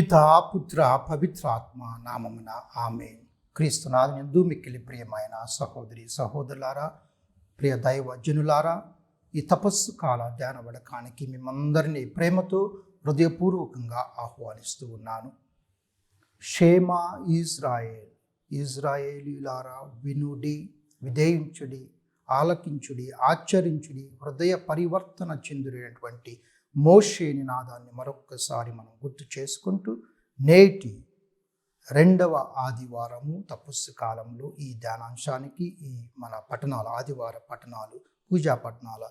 పితా పుత్ర పవిత్రాత్మ నామమున ఆమేన్. క్రీస్తునాథునందు మిక్కిలి ప్రియమైన సహోదరి సహోదరులారా, ప్రియ దైవజనులారా, ఈ తపస్సు కాల ధ్యాన వడకానికి మిమ్మందరినీ ప్రేమతో హృదయపూర్వకంగా ఆహ్వానిస్తూ ఉన్నాను. షేమా ఇజ్రాయేల్, ఇజ్రాయేలీలారా వినుడి, విధేయించుడి, ఆలకించుడి, ఆచరించుడి, హృదయ పరివర్తన చెందినటువంటి మోషే నినాదాన్ని మరొక్కసారి మనం గుర్తు చేసుకుంటూ నేటి 2వ ఆదివారము తపస్సు కాలంలో ఈ ధ్యానాంశానికి ఈ మన పట్టణాలు ఆదివార పట్టణాలు పూజా పట్టణాల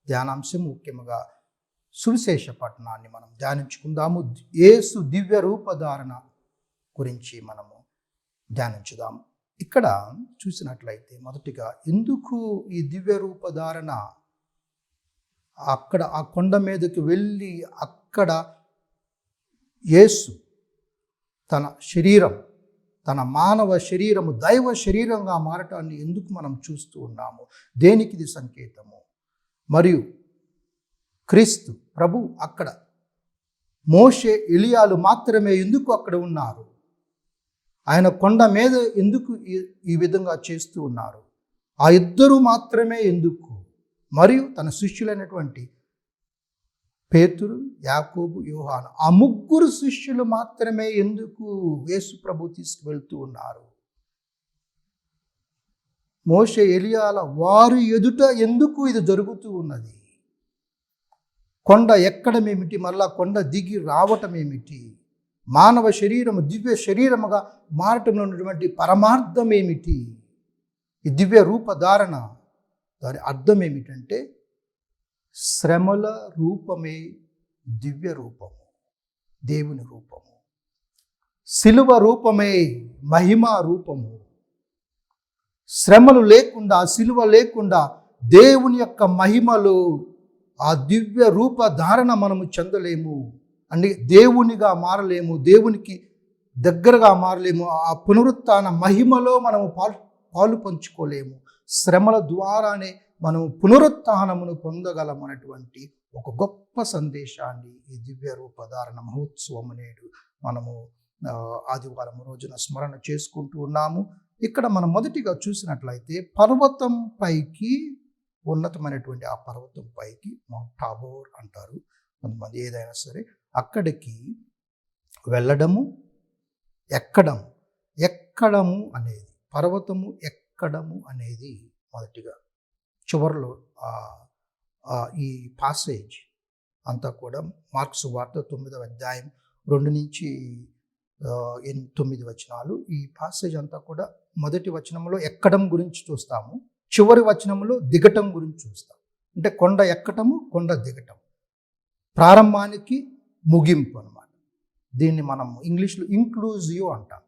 ధ్యానాంశం ముఖ్యంగా సువిశేష పట్టణాన్ని మనం ధ్యానించుకుందాము. యేసు దివ్య రూపధారణ గురించి మనము ధ్యానించుదాము. ఇక్కడ చూసినట్లయితే మొదటిగా ఎందుకు ఈ దివ్య రూపధారణ, అక్కడ ఆ కొండ మీదకి వెళ్ళి అక్కడ యేసు తన శరీరం, తన మానవ శరీరము దైవ శరీరంగా మారటాన్ని ఎందుకు మనం చూస్తూ ఉన్నాము, దేనికి ఇది సంకేతము? మరియు క్రీస్తు ప్రభు అక్కడ మోషే ఎలియాలు మాత్రమే ఎందుకు అక్కడ ఉన్నారు? ఆయన కొండ మీద ఎందుకు ఈ విధంగా చేస్తూ ఉన్నారు? ఆ ఇద్దరు మాత్రమే ఎందుకు? మరియు తన శిష్యులైనటువంటి పేతురు, యాకోబు, యోహాను, ఆ ముగ్గురు శిష్యులు మాత్రమే ఎందుకు యేసు ప్రభు తీసుకువెళ్తూ ఉన్నారు? మోషే ఎలియాల వారి ఎదుట ఎందుకు ఇది జరుగుతూ ఉన్నది? కొండ ఎక్కడమేమిటి, మళ్ళా కొండ దిగి రావటం ఏమిటి? మానవ శరీరము దివ్య శరీరముగా మారటంలో ఉన్నటువంటి పరమార్థం ఏమిటి? ఈ దివ్య రూపధారణ దాని అర్థం ఏమిటంటే శ్రమల రూపమే దివ్య రూపము, దేవుని రూపము. శిలువ రూపమే మహిమ రూపము. శ్రమలు లేకుండా, శిలువ లేకుండా దేవుని యొక్క మహిమలో ఆ దివ్య రూపధారణ మనము చెందలేము. అంటే దేవునిగా మారలేము, దేవునికి దగ్గరగా మారలేము. ఆ పునరుత్థాన మహిమలో మనము పాలు పంచుకోలేము. శ్రమల ద్వారానే మనము పునరుత్థానమును పొందగలమన్నటువంటి ఒక గొప్ప సందేశాన్ని ఈ దివ్య రూపధారణ మహోత్సవం నేడు మనము ఆదివారం రోజున స్మరణ చేసుకుంటూ ఉన్నాము. ఇక్కడ మనం మొదటిగా చూసినట్లయితే పర్వతం పైకి, ఉన్నతమైనటువంటి ఆ పర్వతం పైకి, మౌంట్ టాబోర్ అంటారు కొంతమంది, ఏదైనా సరే అక్కడికి వెళ్ళడము, ఎక్కడము అనేది, పర్వతము ఎక్కడము అనేది మొదటిగా చివరిలో ఈ పాసేజ్ అంతా కూడా మార్కు సువార్త 9వ అధ్యాయం 2 నుంచి 9 వచనాలు. ఈ పాసేజ్ అంతా కూడా మొదటి వచనంలో ఎక్కడం గురించి చూస్తాము, చివరి వచనంలో దిగటం గురించి చూస్తాం. అంటే కొండ ఎక్కటము, కొండ దిగటం, ప్రారంభానికి ముగింపు అన్నమాట. దీన్ని మనం ఇంగ్లీష్లో ఇంక్లూజివ్ అంటాం.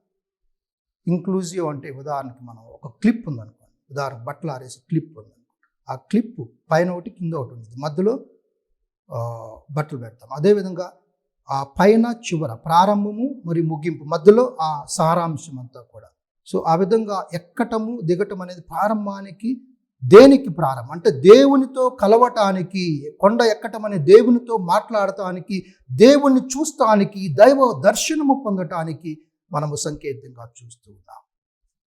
ఇంక్లూజివ్ అంటే ఉదాహరణకి మనం ఒక క్లిప్ ఉందనుకోండి, ఉదాహరణ బట్టలు ఆరేసి క్లిప్ ఉందనుకోండి, ఆ క్లిప్ పైన ఒకటి కింద ఒకటి ఉంటుంది, మధ్యలో బట్టలు పెడతాం. అదేవిధంగా ఆ పైన చివర ప్రారంభము మరియు ముగింపు, మధ్యలో ఆ సారాంశం అంతా కూడా. సో ఆ విధంగా ఎక్కటము దిగటం అనేది ప్రారంభానికి, దేనికి ప్రారంభం అంటే దేవునితో కలవటానికి, కొండ ఎక్కటం అనే దేవునితో మాట్లాడటానికి, దేవుణ్ణి చూస్తానికి, దైవ దర్శనము పొందటానికి మనము సంకేతంగా చూస్తూ ఉన్నాం.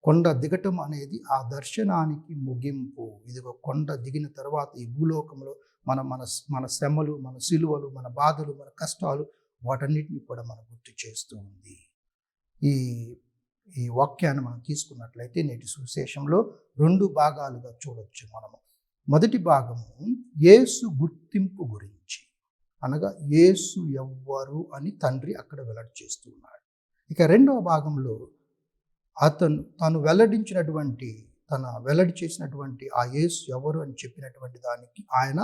కొండ దిగటం అనేది ఆ దర్శనానికి ముగింపు. ఇదిగో కొండ దిగిన తర్వాత ఈ భూలోకంలో మన శ్రమలు, మన సిలువలు, మన బాధలు, మన కష్టాలు, వాటన్నిటిని కూడా మనం గుర్తు చేస్తూ ఉంది. ఈ వాక్యాన్ని మనం తీసుకున్నట్లయితే నేటి సువిశేషంలో 2 భాగాలుగా చూడొచ్చు మనము. మొదటి భాగము యేసు గుర్తింపు గురించి, అనగా యేసు ఎవ్వరు అని తండ్రి అక్కడ వెల్లడి చేస్తూ ఉన్నాడు. ఇక 2వ భాగంలో తాను వెల్లడి చేసినటువంటి ఆ యేసు ఎవరు అని చెప్పినటువంటి దానికి ఆయన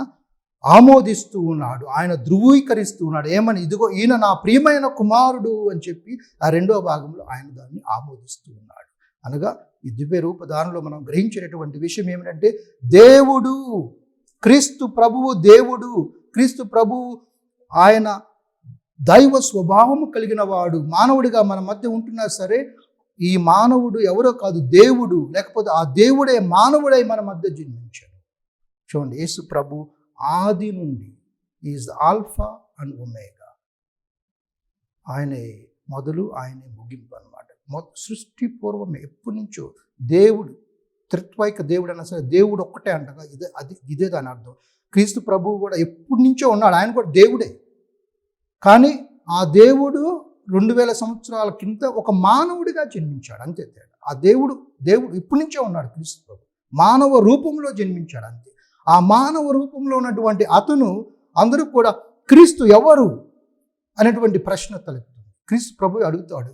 ఆమోదిస్తూ ఉన్నాడు, ఆయన ధృవీకరిస్తూ ఉన్నాడు. ఏమని? ఇదిగో ఈయన నా ప్రియమైన కుమారుడు అని చెప్పి ఆ 2వ భాగంలో ఆయన దాన్ని ఆమోదిస్తూ ఉన్నాడు. అనగా ఈ దివ్య రూపధారణలో మనం గ్రహించినటువంటి విషయం ఏమిటంటే దేవుడు, క్రీస్తు ప్రభువు దేవుడు, క్రీస్తు ప్రభువు ఆయన దైవ స్వభావము కలిగిన వాడు. మానవుడిగా మన మధ్య ఉంటున్నా సరే ఈ మానవుడు ఎవరో కాదు, దేవుడు. లేకపోతే ఆ దేవుడే మానవుడై మన మధ్య జన్మించాడు. చూడండి, యేసు ప్రభు ఆది నుండి ఈజ్ ఆల్ఫా అండ్ ఒమేగా. ఆయనే మొదలు ఆయనే ముగింపు అనమాట. సృష్టి పూర్వమే ఎప్పటి నుంచో దేవుడు, త్రిత్వైక దేవుడు అన్నా సరే దేవుడు ఒక్కటే అంటగా ఇదే దాని అర్థం. క్రీస్తు ప్రభువు కూడా ఎప్పటి నుంచో ఉన్నాడు, ఆయన కూడా దేవుడే. కానీ ఆ దేవుడు 2000 సంవత్సరాల కింద ఒక మానవుడిగా జన్మించాడు, అంతే తేడా. ఆ దేవుడు ఇప్పటి నుంచే ఉన్నాడు. క్రీస్తు ప్రభు మానవ రూపంలో జన్మించాడు, అంతే. ఆ మానవ రూపంలో ఉన్నటువంటి అతను అందరూ కూడా క్రీస్తు ఎవరు అనేటువంటి ప్రశ్న తలెత్తుంది. క్రీస్తు ప్రభు అడుగుతాడు.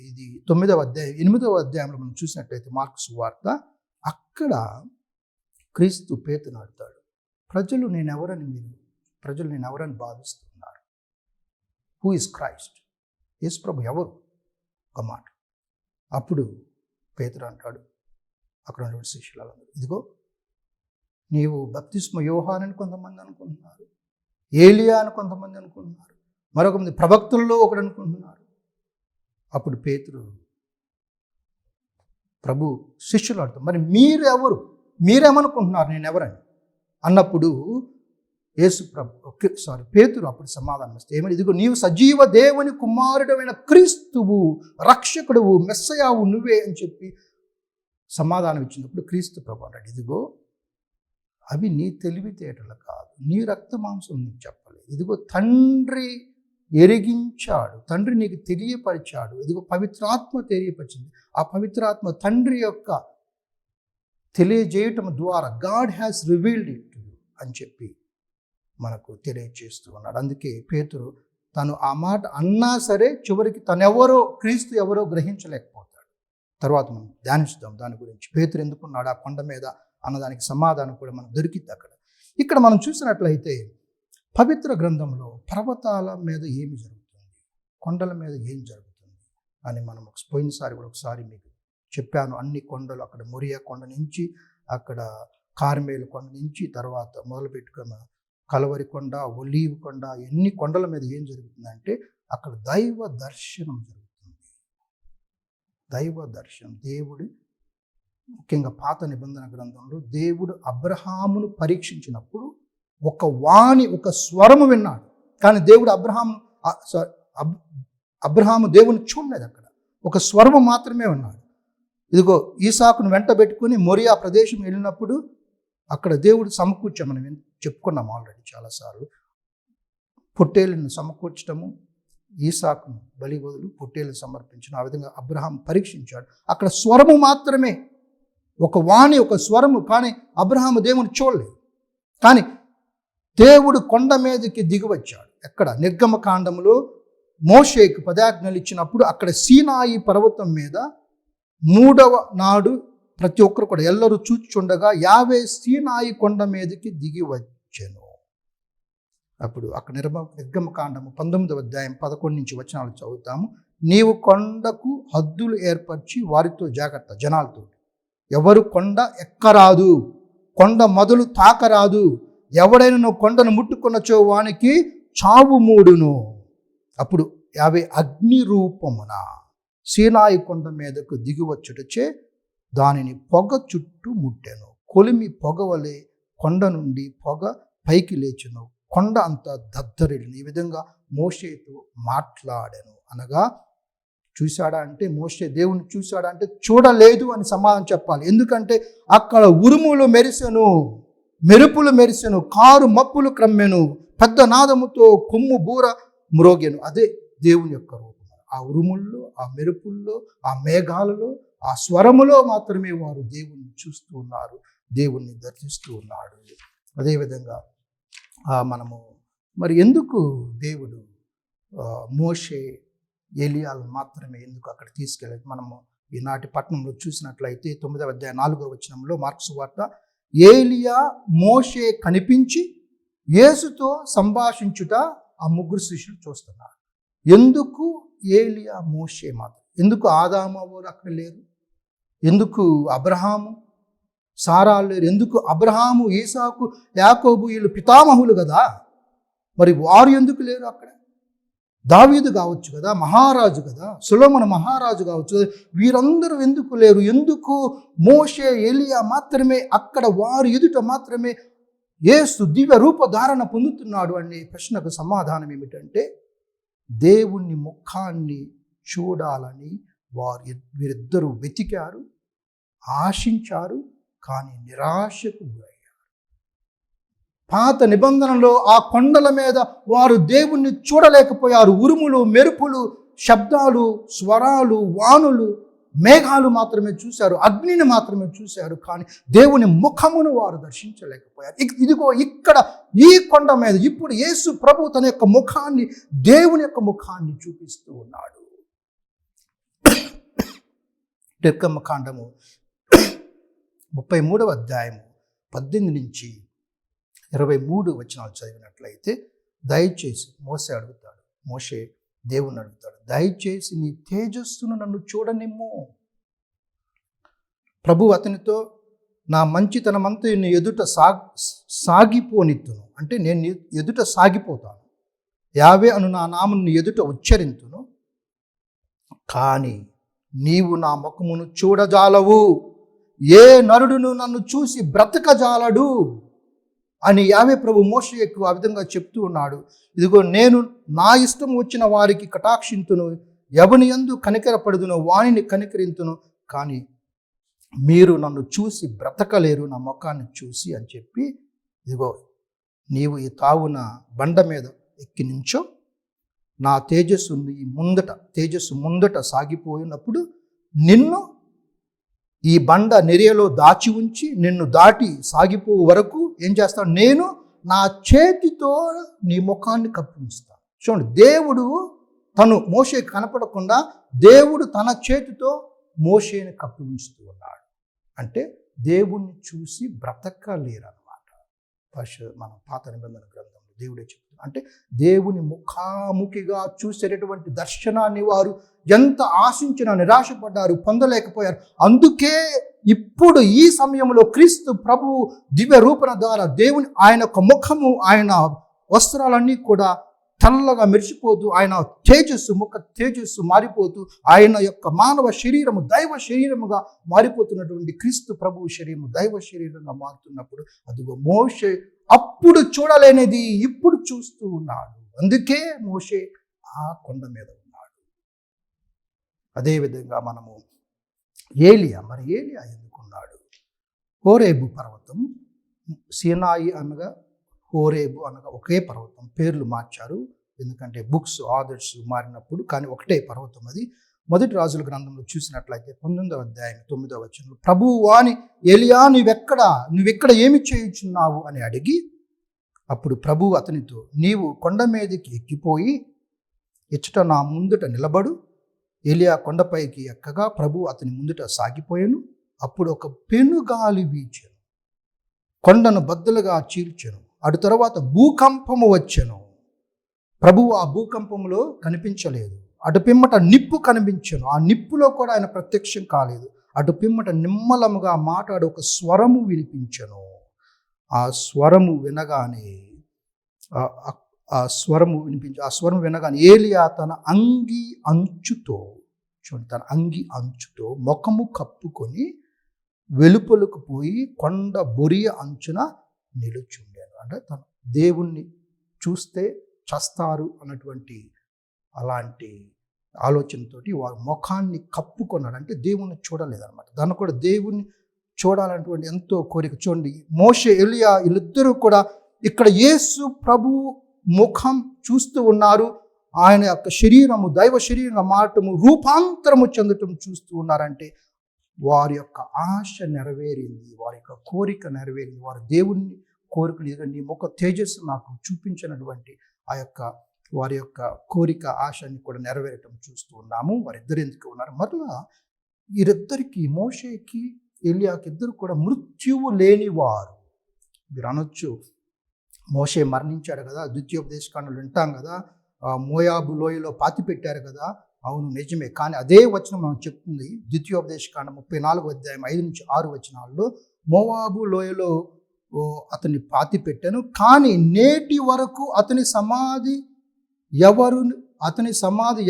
ఇది 9వ అధ్యాయం 8వ అధ్యాయంలో మనం చూసినట్లయితే మార్కు సువార్త, అక్కడ క్రీస్తు పేతురుని అడుగుతాడు, ప్రజలు నేనెవరని భావిస్తున్నారు? Who is Christ? యేసు ప్రభు ఎవరు? ఒక మాట. అప్పుడు పేతురు అంటాడు అక్కడ ఉన్నటువంటి శిష్యులందరూ, ఇదిగో నీవు బప్తిస్మ యోహానని కొంతమంది అనుకుంటున్నారు, ఏలియా అని కొంతమంది అనుకుంటున్నారు, మరొక మంది ప్రవక్తల్లో ఒకడు అనుకుంటున్నారు. అప్పుడు పేతురు ప్రభు శిష్యులు అడుగుతారు, మరి మీరేమనుకుంటున్నారు నేను ఎవరని అన్నప్పుడు పేతురు అప్పుడు సమాధానం ఇస్తే ఏమని, ఇదిగో నీవు సజీవ దేవుని కుమారుడమైన క్రీస్తువు, రక్షకుడువు, మెస్సయావు నువ్వే అని చెప్పి సమాధానం ఇచ్చినప్పుడు క్రీస్తు ప్రభు అన్నాడు, ఇదిగో అవి నీ తెలివితేటలు కాదు, నీ రక్త మాంసం నీకు చెప్పలేదు, ఇదిగో తండ్రి ఎరిగించాడు, తండ్రి నీకు తెలియపరిచాడు, ఇదిగో పవిత్రాత్మ తెలియపరిచింది. ఆ పవిత్రాత్మ తండ్రి యొక్క తెలియజేయటం ద్వారా God has revealed it to you అని చెప్పి మనకు తెలియజేస్తూ ఉన్నాడు. అందుకే పేతురు తను ఆ మాట అన్నా సరే చివరికి తనెవరో క్రీస్తు ఎవరో గ్రహించలేకపోతాడు. తర్వాత మనం ధ్యానిస్తాం దాని గురించి. పేతురు ఎందుకున్నాడు ఆ కొండ మీద అన్నదానికి సమాధానం కూడా మనకు దొరికింది అక్కడ. ఇక్కడ మనం చూసినట్లయితే పవిత్ర గ్రంథంలో పర్వతాల మీద ఏమి జరుగుతుంది, కొండల మీద ఏం జరుగుతుంది అని మనం పోయినసారి కూడా ఒకసారి మీకు చెప్పాను. అన్ని కొండలు, అక్కడ మొరియా కొండ నుంచి, అక్కడ కార్మేలు కొండ నుంచి, తర్వాత మొదలు పెట్టుకున్న కలవరి కొండ, ఒలీవ్ కొండ, ఎన్ని కొండల మీద ఏం జరుగుతుందంటే అక్కడ దైవ దర్శనం జరుగుతుంది. దైవ దర్శనం, దేవుడు ముఖ్యంగా పాత నిబంధన గ్రంథంలో దేవుడు అబ్రహామును పరీక్షించినప్పుడు ఒక స్వరము విన్నాడు. కానీ దేవుడు అబ్రహాము దేవుని చూడలేదు. అక్కడ ఒక స్వరము మాత్రమే విన్నాడు. ఇదిగో ఈసాకును వెంట పెట్టుకుని మొరియా ప్రదేశం వెళ్ళినప్పుడు అక్కడ దేవుడు సమకూర్చాం, మనం చెప్పుకున్నాం ఆల్రెడీ చాలాసార్లు. పొట్టేళ్ళను సమకూర్చడము, ఈసాకును బలి బదులు పొట్టేళ్ళను సమర్పించడం, ఆ విధంగా అబ్రహాం పరీక్షించాడు. అక్కడ స్వరము మాత్రమే, ఒక స్వరము, కానీ అబ్రహాము దేవుని చూడలేదు. కానీ దేవుడు కొండ మీదకి దిగివచ్చాడు. ఎక్కడ? నిర్గమకాండములో మోషేకు 10 ఆజ్ఞలు ఇచ్చినప్పుడు అక్కడ సీనాయి పర్వతం మీద 3వ నాడు ప్రతి ఒక్కరు కూడా ఎల్లరూ చూచుచుండగా యావే సీనాయి కొండ మీదకి దిగి వచ్చెను. అప్పుడు అక్కడ నిర్గమకాండము 19వ అధ్యాయం 11 నుంచి వచనాలు చదువుతాము. నీవు కొండకు హద్దులు ఏర్పరిచి వారితో జాగ్రత్త, జనాలతో ఎవరు కొండ ఎక్కరాదు, కొండ మొదలు తాకరాదు, ఎవడైనా నువ్వు కొండను ముట్టుకున్నచో వానికి చావు మూడును. అప్పుడు యావే అగ్ని రూపమున సీనాయి కొండ మీదకు దిగివచ్చుటచే దానిని పొగ చుట్టూ ముట్టెను. కొలిమి పొగవలే కొండ నుండి పొగ పైకి లేచెను. కొండ అంతా దద్దరిల్లిన. ఈ విధంగా మోషేతో మాట్లాడాను అనగా, చూశాడా అంటే మోషే దేవుని చూశాడా అంటే చూడలేదు అని సమాధానం చెప్పాలి. ఎందుకంటే అక్కడ ఉరుములు మెరిసెను, మెరుపులు మెరిసెను, కారు మప్పులు క్రమ్మెను, పెద్ద నాదముతో కొమ్ము బూర మ్రోగెను. అదే దేవుని యొక్క రూపం. ఆ ఉరుముల్లో, ఆ మెరుపుల్లో, ఆ మేఘాలలో, ఆ స్వరములో మాత్రమే వారు దేవుణ్ణి చూస్తూ ఉన్నారు, దేవుణ్ణి దర్శిస్తూ ఉన్నాడు. అదేవిధంగా మనము మరి ఎందుకు దేవుడు మోషే ఏలియాలను మాత్రమే ఎందుకు అక్కడ తీసుకెళ్ళాలి? మనము ఈనాటి పట్టణంలో చూసినట్లయితే 9వ అధ్యాయం 4వ వచనంలో మార్కు సువార్త, ఏలియా మోషే కనిపించి యేసుతో సంభాషించుట ఆ 3 శిష్యులు చూస్తున్నారు. ఎందుకు ఏలియా మోషే మాత్రం? ఎందుకు ఆదాము అవ్వరు అక్కడ లేరు? ఎందుకు అబ్రహాము సారా లేరు? ఎందుకు అబ్రహాము, ఈసాకు, యాకోబు వీళ్ళు పితామహులు కదా, మరి వారు ఎందుకు లేరు అక్కడ? దావీదు కావచ్చు కదా, మహారాజు కదా, సొలొమోను మహారాజు కావచ్చు కదా, వీరందరూ ఎందుకు లేరు? ఎందుకు మోషే ఏలియా మాత్రమే అక్కడ వారు ఎదుట మాత్రమే యేసు దివ్య రూపధారణ పొందుతున్నాడు అనే ప్రశ్నకు సమాధానం ఏమిటంటే, దేవుని ముఖాన్ని చూడాలని వీరిద్దరూ వెతికారు, ఆశించారు, కానీ నిరాశకు గురయ్యారు. పాత నిబంధనలో ఆ కొండల మీద వారు దేవుణ్ణి చూడలేకపోయారు. ఉరుములు, మెరుపులు, శబ్దాలు, స్వరాలు, వానులు, మేఘాలు మాత్రమే చూశారు, అగ్నిని మాత్రమే చూశారు, కానీ దేవుని ముఖమును వారు దర్శించలేకపోయారు. ఇదిగో ఇక్కడ ఈ కొండ మీద ఇప్పుడు యేసు ప్రభు తన యొక్క ముఖాన్ని, దేవుని యొక్క ముఖాన్ని చూపిస్తూ ఉన్నాడు. నిర్గమకాండము 33వ అధ్యాయము 18 నుంచి 23 వచనాలు చదివినట్లయితే, దయచేసి మోషే దేవుణ్ణి అడుగుతాడు, దయచేసి నీ తేజస్సును నన్ను చూడనిమ్ము. ప్రభు అతనితో, నా మంచితనమంతా నీ ఎదుట సాగిపోనిత్తును, అంటే నేను నీ ఎదుట సాగిపోతాను, యావే అను నా నామం నీ ఎదుట ఉచ్చరింతును, కానీ నీవు నా ముఖమును చూడజాలవు, ఏ నరుడును నన్ను చూసి బ్రతకజాలడు అని యావే ప్రభు మోషేకు ఆ విధంగా చెప్తూ ఉన్నాడు. ఇదిగో నేను నా ఇష్టం వచ్చిన వారికి కటాక్షింతును, ఎవని యందు కనికరపడుదునో వానిని కనికరింతును, కానీ మీరు నన్ను చూసి బ్రతకలేరు, నా ముఖాన్ని చూసి అని చెప్పి, ఇదిగో నీవు ఈ తావున బండ మీద ఎక్కి నించో, నా తేజస్సు ముందట సాగిపోయినప్పుడు నిన్ను ఈ బండ నెరియలో దాచి ఉంచి నిన్ను దాటి సాగిపో వరకు ఏం చేస్తాను, నేను నా చేతితో నీ ముఖాన్ని కప్పిస్తాను. చూడండి, దేవుడు తను మోషేకి కనపడకుండా దేవుడు తన చేతితో మోషేని కప్పి ఉంచుతూ ఉన్నాడు. అంటే దేవుణ్ణి చూసి బ్రతకలేరన్నమాట. మన పాత నిబంధన గ్రంథంలో దేవుడే చెప్తున్నాడు. అంటే దేవుని ముఖాముఖిగా చూసేటటువంటి దర్శనాన్ని వారు ఎంత ఆశించినా నిరాశపడ్డారు, పొందలేకపోయారు. అందుకే ఇప్పుడు ఈ సమయంలో క్రీస్తు ప్రభువు దివ్య రూపణ ద్వారా దేవుని ఆయన యొక్క ముఖము, ఆయన వస్త్రాలన్నీ కూడా తెల్లగా మెరిసిపోతూ, ఆయన తేజస్సు మారిపోతూ, ఆయన యొక్క మానవ శరీరము దైవ శరీరముగా మారిపోతున్నటువంటి క్రీస్తు ప్రభువు శరీరము దైవ శరీరంగా మారుతున్నప్పుడు, అదిగో మోషే అప్పుడు చూడలేనిది ఇప్పుడు చూస్తూ ఉన్నాడు. అందుకే మోషే ఆ కొండ మీద ఉన్నాడు. అదేవిధంగా మనము ఏలియా ఎందుకున్నాడు? హోరేబు పర్వతం, సీనాయి అనగా హోరేబు అనగా ఒకే పర్వతం, పేర్లు మార్చారు ఎందుకంటే బుక్స్ ఆథర్స్ మారినప్పుడు, కానీ ఒకటే పర్వతం అది. మొదటి రాజుల గ్రంథంలో చూసినట్లయితే 19వ అధ్యాయం 9వ వచనంలో, ప్రభువు వాని ఏలియా నువ్వెక్కడ ఏమి చేయుచున్నావు అని అడిగి, అప్పుడు ప్రభువు అతనితో, నీవు కొండ మీదకి ఎక్కిపోయి ఇచ్చట నా ముందుట నిలబడు. ఏలియా కొండపైకి ఎక్కగా ప్రభువు అతని ముందుట సాగిపోయాను. అప్పుడు ఒక పెనుగాలి వీచెను, కొండను బద్దలుగా చీల్చెను. అటు తర్వాత భూకంపము వచ్చెను. ప్రభువు ఆ భూకంపంలో కనిపించలేదు. అటు పిమ్మట నిప్పు కనిపించెను. ఆ నిప్పులో కూడా ఆయన ప్రత్యక్షం కాలేదు. అటు పిమ్మట నిమ్మలముగా మాట్లాడు ఒక స్వరము వినిపించెను. ఆ స్వరము వినగానే ఏలియా తన అంగి అంచుతో ముఖము కప్పుకొని వెలుపలకు పోయి కొండ బొరియ అంచున నిలుచుండాను. అంటే తన దేవుణ్ణి చూస్తే చస్తారు అన్నటువంటి అలాంటి ఆలోచనతోటి వారు ముఖాన్ని కప్పుకున్నాడు. అంటే దేవుణ్ణి చూడలేదన్నమాట. దాన్ని కూడా దేవుణ్ణి చూడాలన్నటువంటి ఎంతో కోరిక. చూడండి, మోషే, ఏలియా వీళ్ళిద్దరూ కూడా ఇక్కడ యేసు ప్రభు ముఖం చూస్తూ ఉన్నారు. ఆయన యొక్క శరీరము దైవ శరీరంగా మారటము, రూపాంతరము చెందటం చూస్తూ ఉన్నారంటే వారి యొక్క ఆశ నెరవేరింది, వారి యొక్క కోరిక నెరవేరింది. వారు దేవుణ్ణి కోరికలు, నీ ముఖ తేజస్సు నాకు చూపించినటువంటి ఆ యొక్క వారి యొక్క కోరిక ఆశని కూడా నెరవేరటం చూస్తూ ఉన్నాము. వారిద్దరు ఎందుకు ఉన్నారు? మరలా వీరిద్దరికి, మోషేకి ఏలియాకి ఇద్దరు కూడా మృత్యువు లేనివారు. మీరు అనొచ్చు, మోషే మరణించాడు కదా, ద్వితీయోపదేశకాండలు వింటాం కదా, మోయాబు లోయలో పాతి పెట్టారు కదా. అవును, నిజమే. కానీ అదే వచనం మనం చెప్తుంది ద్వితీయోపదేశకాండం 34వ అధ్యాయం 5 నుంచి 6 వచనాల్లో, మోయాబు లోయలో అతన్ని పాతి పెట్టాను, కానీ నేటి వరకు అతని సమాధి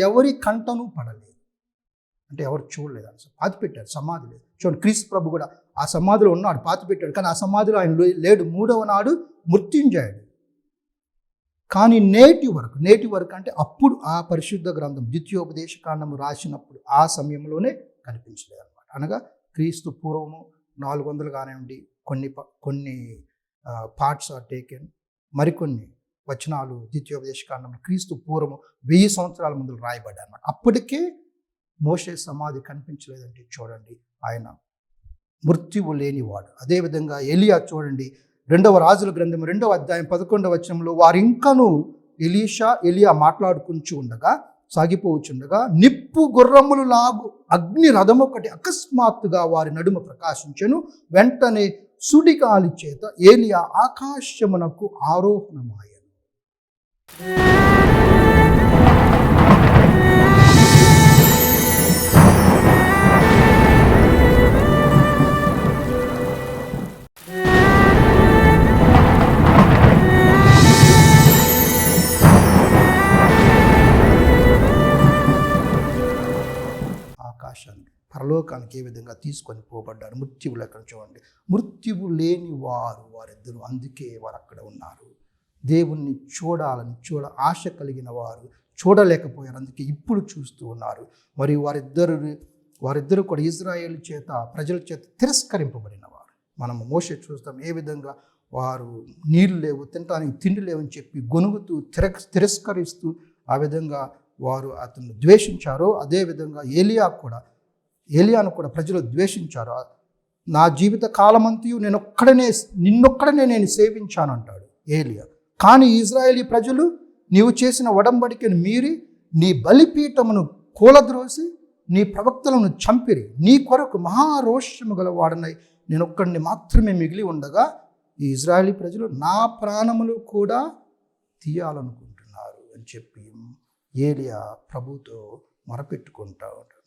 ఎవరి కంటను పడలేదు. అంటే ఎవరు చూడలేదు, అసలు పాతి పెట్టారు, సమాధి లేదు. చూడండి, క్రీస్తు ప్రభు కూడా ఆ సమాధిలో ఉన్నాడు, పాతి పెట్టాడు, కానీ ఆ సమాధిలో ఆయన లేడు. 3వ నాడు మృత్యుంజయుడు. కానీ నేటి వరకు అంటే అప్పుడు ఆ పరిశుద్ధ గ్రంథం ద్వితీయోపదేశ కాండము రాసినప్పుడు ఆ సమయంలోనే కనిపించలేదు అనమాట. అనగా క్రీస్తు పూర్వము 400 కానివ్వండి, కొన్ని పార్ట్స్ ఆర్ టేకెన్, మరికొన్ని వచనాలు ద్వితీయోపదేశ కాండంలో క్రీస్తు పూర్వము 1000 సంవత్సరాల ముందు రాయబడ్డాయి అనమాట. అప్పటికే మోషే సమాధి కనిపించలేదంటే చూడండి, ఆయన మృత్యువు లేనివాడు. అదేవిధంగా ఎలియా చూడండి, 2వ రాజుల గ్రంథం 2వ అధ్యాయం 11వ వచనంలో వారు ఇంకనూ ఎలియా సాగిపోవచ్చుండగా నిప్పు గుర్రములు లాగు అగ్ని రథం ఒకటి అకస్మాత్తుగా వారి నడుమ ప్రకాశించెను. వెంటనే సుడిగాలి చేత ఏలియా ఆకాశమునకు ఆరోహణమాయెను. పరలోకానికి ఏ విధంగా తీసుకొని పోబడ్డారు. మృత్యువు లెక్కన చూడండి, మృత్యువు లేని వారిద్దరూ, అందుకే వారు అక్కడ ఉన్నారు. దేవుణ్ణి ఆశ కలిగిన వారు చూడలేకపోయారు, అందుకే ఇప్పుడు చూస్తూ ఉన్నారు. మరియు వారిద్దరు కూడా ఇజ్రాయేల్ చేత, ప్రజల చేత తిరస్కరింపబడిన వారు. మనం మోషే చూస్తాం ఏ విధంగా వారు నీళ్లు లేవు, తినడానికి తిండి లేవని చెప్పి గొనుగుతూ తిరస్కరిస్తూ ఆ విధంగా వారు అతను ద్వేషించారో, అదేవిధంగా ఏలియాను కూడా ప్రజలు ద్వేషించారు. నా జీవిత కాలమంతయు నిన్నొక్కడనే నేను సేవించాను అంటాడు ఏలియా. కానీ ఇజ్రాయేలీ ప్రజలు నీవు చేసిన ఒడంబడికను మీరి నీ బలిపీఠమును కూలద్రోసి నీ ప్రవక్తలను చంపిరి. నీ కొరకు మహారోషము గల వాడనై నేనొక్కడిని మాత్రమే మిగిలి ఉండగా ఈ ఇజ్రాయేలీ ప్రజలు నా ప్రాణములు కూడా తీయాలనుకుంటున్నారు అని చెప్పి ఏలియా ప్రభుతో మొరపెట్టుకుంటా ఉంటాడు.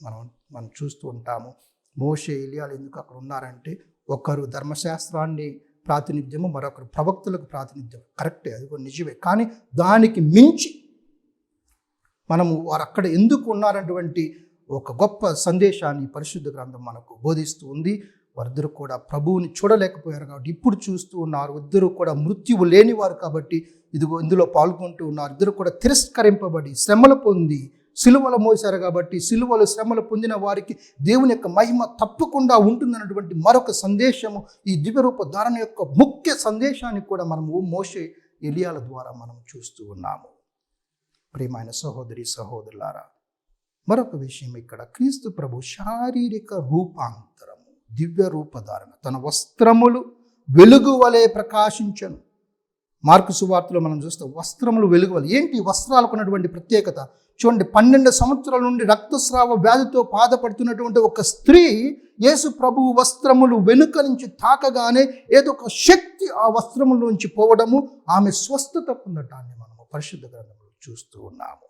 మనం చూస్తూ ఉంటాము. మోషే ఏలియాలు ఎందుకు అక్కడ ఉన్నారంటే, ఒకరు ధర్మశాస్త్రాన్ని ప్రాతినిధ్యము, మరొకరు ప్రవక్తలకు ప్రాతినిధ్యం. కరెక్టే, అది కూడా నిజమే. కానీ దానికి మించి మనము వారు అక్కడ ఎందుకు ఉన్నారన్నటువంటి ఒక గొప్ప సందేశాన్ని పరిశుద్ధ గ్రంథం మనకు బోధిస్తూ ఉంది. వారిద్దరు కూడా ప్రభువుని చూడలేకపోయారు కాబట్టి ఇప్పుడు చూస్తూ ఉన్నారు. ఇద్దరు కూడా మృత్యువు లేనివారు కాబట్టి ఇందులో పాల్గొంటూ ఉన్నారు. ఇద్దరు కూడా తిరస్కరింపబడి శ్రమలు పొంది సిలువలు మోసారు కాబట్టి సిలువలు శ్రమలు పొందిన వారికి దేవుని యొక్క మహిమ తప్పకుండా ఉంటుందన్నటువంటి మరొక సందేశము, ఈ దివ్యరూప ధారణ యొక్క ముఖ్య సందేశాన్ని కూడా మనము మోషే ఎలియాల ద్వారా మనం చూస్తూ ఉన్నాము. ప్రియమైన సహోదరి సహోదరులారా, మరొక విషయం ఇక్కడ క్రీస్తు ప్రభు శారీరక రూపాంతరము, దివ్య రూపధారణ, తన వస్త్రములు వెలుగు వలె ప్రకాశించను. మార్కు సువార్తలో మనం చూస్తాం వస్త్రములు వెలుగు వలె. ఏంటి వస్త్రాలకు ఉన్నటువంటి ప్రత్యేకత చూడండి. 12 సంవత్సరాల నుండి రక్తస్రావ వ్యాధితో బాధపడుతున్నటువంటి ఒక స్త్రీ యేసు ప్రభువు వస్త్రములు వెనుక నుంచి తాకగానే ఏదో ఒక శక్తి ఆ వస్త్రముల నుంచి పోవడము, ఆమె స్వస్థత పొందటాన్ని మనము పరిశుద్ధ గ్రంథంలో చూస్తూ ఉన్నాము.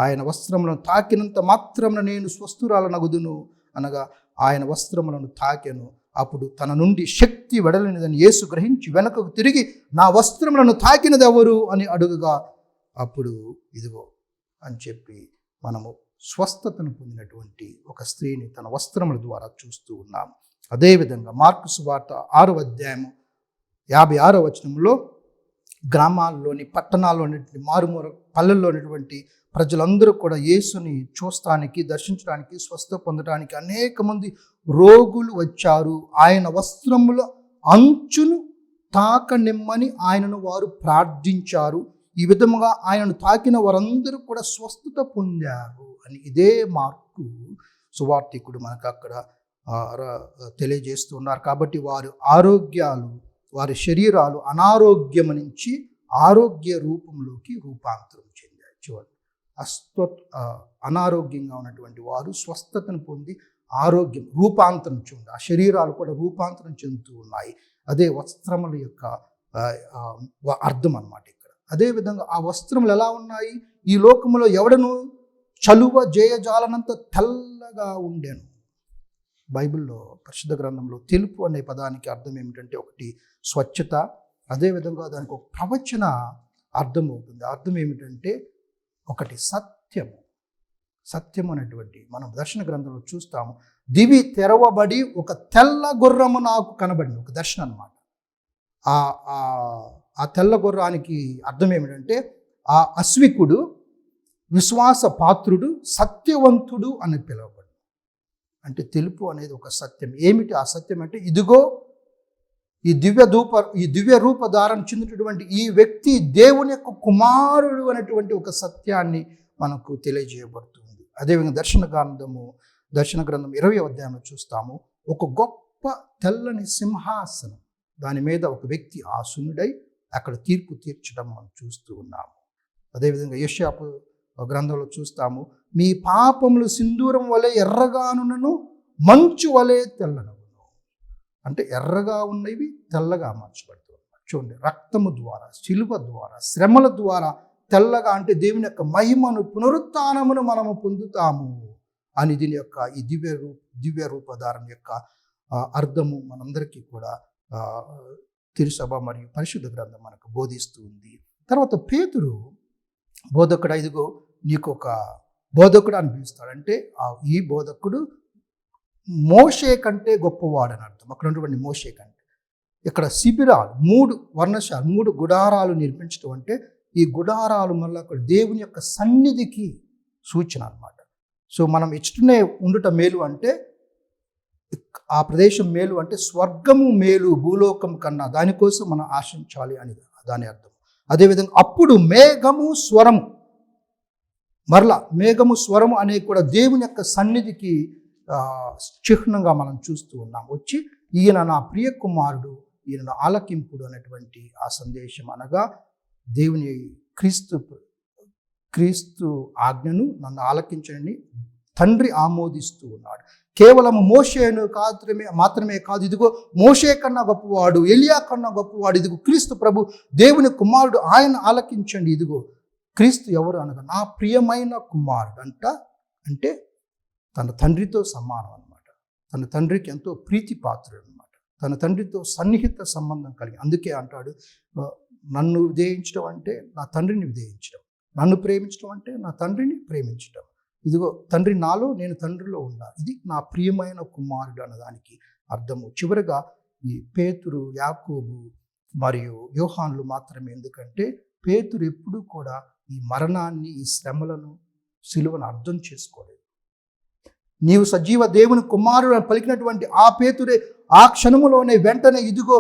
ఆయన వస్త్రములను తాకినంత మాత్రమున నేను స్వస్థురాలనగుదును అనగా ఆయన వస్త్రములను తాకెను. అప్పుడు తన నుండి శక్తి వెడలనిదని యేసు గ్రహించి వెనకకు తిరిగి నా వస్త్రములను తాకినది ఎవరు అని అడుగుగా అప్పుడు ఇదిగో అని చెప్పి మనము స్వస్థతను పొందినటువంటి ఒక స్త్రీని తన వస్త్రముల ద్వారా చూస్తూ ఉన్నాము. అదేవిధంగా మార్కు సువార్త 6వ అధ్యాయము 56వ వచనంలో గ్రామాల్లోని, పట్టణాల్లోని, మారుమూల పల్లెల్లో ఉన్నటువంటి ప్రజలందరూ కూడా యేసుని చూస్తానికి, దర్శించడానికి, స్వస్థ పొందడానికి అనేక మంది రోగులు వచ్చారు. ఆయన వస్త్రముల అంచును తాకనిమ్మని ఆయనను వారు ప్రార్థించారు. ఈ విధముగా ఆయనను తాకిన వారందరూ కూడా స్వస్థత పొందారు అని ఇదే మార్కు సువార్తికుడు మనకు అక్కడ తెలియజేస్తున్నారు. కాబట్టి వారి శరీరాలు అనారోగ్యం నుంచి ఆరోగ్య రూపంలోకి రూపాంతరం చెందాయి. చూడండి, అనారోగ్యంగా ఉన్నటువంటి వారు స్వస్థతను పొంది ఆరోగ్యం రూపాంతరం చూడండి, ఆ శరీరాలు కూడా రూపాంతరం చెందుతూ ఉన్నాయి. అదే వస్త్రముల యొక్క అర్థం అన్నమాట ఇక్కడ. అదేవిధంగా ఆ వస్త్రములు ఎలా ఉన్నాయి? ఈ లోకములో ఎవడను చలువ జయజాలనంత తెల్లగా ఉండెను. బైబిల్లో పరిశుద్ధ గ్రంథంలో తెలుపు అనే పదానికి అర్థం ఏమిటంటే ఒకటి స్వచ్ఛత, అదేవిధంగా దానికి ఒక ప్రవచన అర్థం అవుతుంది. అర్థం ఏమిటంటే ఒకటి సత్యము అనేటువంటి మనం దర్శన గ్రంథంలో చూస్తాము. దివి తెరవబడి ఒక తెల్ల గుర్రము నాకు కనబడింది, ఒక దర్శనం అన్నమాట. ఆ తెల్ల గుర్రానికి అర్థం ఏమిటంటే ఆ అశ్వికుడు విశ్వాస పాత్రుడు సత్యవంతుడు అని పిలువబడు. అంటే తెలుపు అనేది ఒక సత్యం. ఏమిటి ఆ సత్యం అంటే, ఇదిగో ఈ దివ్య రూప ధారణ చెందినటువంటి ఈ వ్యక్తి దేవుని యొక్క కుమారుడు అనేటువంటి ఒక సత్యాన్ని మనకు తెలియజేయబడుతుంది. అదేవిధంగా దర్శన గ్రంథం 20వ అధ్యాయంలో చూస్తాము. ఒక గొప్ప తెల్లని సింహాసనం, దాని మీద ఒక వ్యక్తి ఆసీనుడై అక్కడ తీర్పు తీర్చడం మనం చూస్తూ ఉన్నాము. అదేవిధంగా యెషయా గ్రంథంలో చూస్తాము, మీ పాపములు సింధూరం వలె ఎర్రగానున్నను మంచు వలె తెల్లనవును. అంటే ఎర్రగా ఉన్నవి తెల్లగా మార్చబడుతుంది. చూడండి, రక్తము ద్వారా, శిలువ ద్వారా, శ్రమల ద్వారా తెల్లగా, అంటే దేవుని యొక్క మహిమను, పునరుత్థానమును మనము పొందుతాము అని దీని యొక్క ఈ దివ్య రూపధారణ యొక్క అర్థము మనందరికీ కూడా తిరుసభ మరియు పరిశుద్ధ గ్రంథం మనకు బోధిస్తూ ఉంది. తర్వాత పేతురు బోధకుడు, ఇదిగో నీకు ఒక బోధకుడు అని పిలుస్తాడు. అంటే ఈ బోధకుడు మోషే కంటే గొప్పవాడని అర్థం. అక్కడ ఉన్నటువంటి మోషే కంటే, ఇక్కడ శిబిరాలు 3 వర్ణశాలు 3 గుడారాలు నిర్మించడం అంటే, ఈ గుడారాలు మళ్ళీ అక్కడ దేవుని యొక్క సన్నిధికి సూచన అన్నమాట. సో మనం ఇష్టనే ఉండుట మేలు అంటే, ఆ ప్రదేశం మేలు అంటే స్వర్గము మేలు భూలోకం కన్నా, దానికోసం మనం ఆశించాలి అని దాని అర్థం. అదేవిధంగా అప్పుడు మేఘము స్వరము అనే కూడా దేవుని యొక్క సన్నిధికి చిహ్నంగా మనం చూస్తూ ఉన్నాం. వచ్చి ఈయన నా ప్రియ కుమారుడు, ఈయన ఆలకింపుడు అనేటువంటి ఆ సందేశం, అనగా దేవుని క్రీస్తు ఆజ్ఞను నన్ను ఆలకించని తండ్రి ఆమోదిస్తూ ఉన్నాడు. కేవలం మోషేను మాత్రమే కాదు, ఇదిగో మోషే కన్నా గొప్పవాడు, ఎలియా కన్నా గొప్పవాడు, ఇదిగో క్రీస్తు ప్రభు దేవుని కుమారుడు, ఆయన ఆలకించండి. ఇదిగో క్రీస్తు ఎవరు అనగా నా ప్రియమైన కుమారుడు అంటే తన తండ్రితో సమానం అనమాట. తన తండ్రికి ఎంతో ప్రీతి పాత్రుడు అనమాట. తన తండ్రితో సన్నిహిత సంబంధం కలిగి, అందుకే అంటాడు, నన్ను విధేయించడం అంటే నా తండ్రిని విధేయించడం, నన్ను ప్రేమించడం అంటే నా తండ్రిని ప్రేమించడం. ఇదిగో తండ్రి నాలో, నేను తండ్రిలో ఉండాలి, ఇది నా ప్రియమైన కుమారుడు అన్నదానికి అర్థము. చివరిగా ఈ పేతురు, యాకోబు మరియు యోహాన్లు మాత్రమే. ఎందుకంటే పేతురు ఎప్పుడూ కూడా ఈ మరణాన్ని, ఈ శ్రమలను, సిలువను అర్థం చేసుకోలేదు. నీవు సజీవ దేవుని కుమారుడు అని పలికినటువంటి ఆ పేతురే ఆ క్షణములోనే వెంటనే ఇదిగో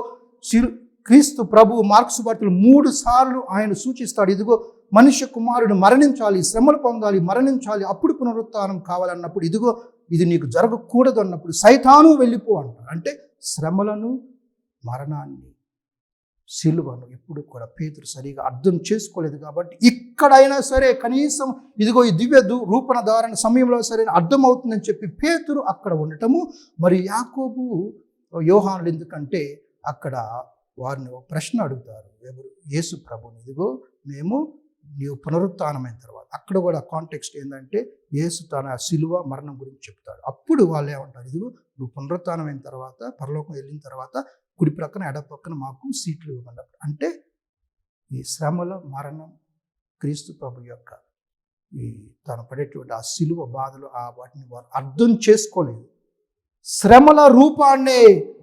క్రీస్తు ప్రభు మార్క్సు వార్తలు 3 సార్లు ఆయన సూచిస్తాడు. ఇదిగో మనుష్య కుమారుడు మరణించాలి, శ్రమలు పొందాలి, మరణించాలి, అప్పుడు పునరుత్థానం కావాలన్నప్పుడు, ఇదిగో ఇది నీకు జరగకూడదు అన్నప్పుడు సైతాను వెళ్ళిపో అంటాడు. అంటే శ్రమలను, మరణాన్ని, సిలువను ఎప్పుడు కూడా పేతురు సరిగా అర్థం చేసుకోలేదు. కాబట్టి ఇక్కడైనా సరే కనీసం ఇదిగో ఈ దివ్య రూపణ ధారణ సమయంలో సరే అర్థం అవుతుందని చెప్పి పేతురు అక్కడ ఉండటము. మరి యాకోబు, యోహానులు ఎందుకంటే అక్కడ వారిని ఒక ప్రశ్న అడుగుతారు, ఎవరు? యేసు ప్రభుని. ఇదిగో నీవు పునరుత్థానమైన తర్వాత, అక్కడ కూడా కాంటెక్స్ట్ ఏంటంటే యేసు తన సిలువ మరణం గురించి చెప్తాడు. అప్పుడు వాళ్ళు ఏమంటారు, ఇదిగో నువ్వు పునరుత్థానమైన తర్వాత, పరలోకం వెళ్ళిన తర్వాత కుడి ప్రక్కన ఎడ పక్కన మాకు సీట్లు ఇవ్వండి. అంటే ఈ శ్రమల, మరణం, క్రీస్తు ప్రభు యొక్క ఈ తను పడేటువంటి ఆ సిలువ బాధలు, వాటిని వారు అర్థం చేసుకోలేదు. శ్రమల రూపాన్నే,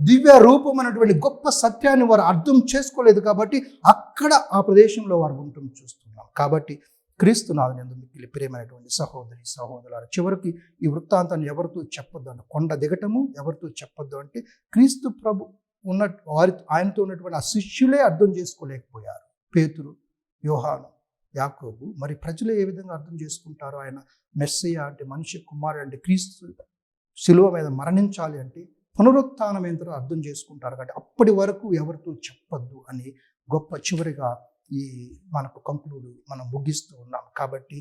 దివ్య రూపమైనటువంటి గొప్ప సత్యాన్ని వారు అర్థం చేసుకోలేదు. కాబట్టి అక్కడ ఆ ప్రదేశంలో వారు ఉండటం చూస్తున్నాం. కాబట్టి క్రీస్తునాథుని యందు మిక్కిలి ప్రియమైనటువంటి సహోదరి సహోదరులారా, చివరికి ఈ వృత్తాంతాన్ని ఎవరితో చెప్పొద్దు అంటే, కొండ దిగటము ఎవరితో చెప్పొద్దు అంటే, క్రీస్తు ప్రభు ఆయనతో ఉన్నటువంటి ఆ శిష్యులే అర్థం చేసుకోలేకపోయారు. పేతురు, యోహాను, యాకోబు. మరి ప్రజలు ఏ విధంగా అర్థం చేసుకుంటారు? ఆయన మెస్సయ్య అంటే, మనిషి కుమారుడు అంటే, క్రీస్తు శిలువ మీద మరణించాలి అంటే పునరుత్థానం ఏంటో అర్థం చేసుకుంటారు. కాబట్టి అప్పటి వరకు ఎవరితో చెప్పొద్దు అని గొప్ప చివరిగా ఈ మనకు మనం ముగిస్తూ ఉన్నాం. కాబట్టి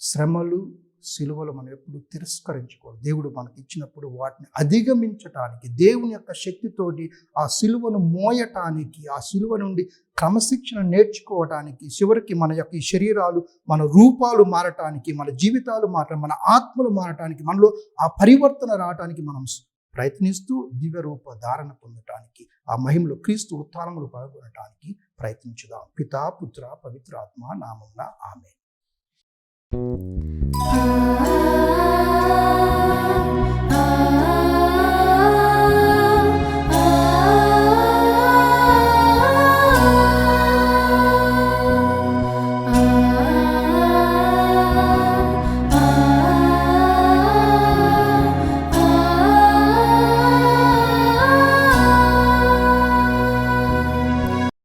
శ్రమలు, సిలువలు మనం ఎప్పుడు తిరస్కరించుకోవాలి. దేవుడు మనకి ఇచ్చినప్పుడు వాటిని అధిగమించటానికి, దేవుని యొక్క శక్తితోటి ఆ సిలువను మోయటానికి, ఆ సిలువ నుండి క్రమశిక్షణ నేర్చుకోవటానికి, చివరికి మన యొక్క ఈ శరీరాలు, మన రూపాలు మారటానికి, మన జీవితాలు మారటానికి, మన ఆత్మలు మారటానికి, మనలో ఆ పరివర్తన రావటానికి మనం ప్రయత్నిస్తూ దివ్య రూప ధారణ పొందటానికి, ఆ మహిమలో క్రీస్తు ఉత్థానములు పాల్గొనటానికి ప్రయత్నించుదాం. పితా, పుత్ర, పవిత్ర ఆత్మ నామమున ఆమేన్.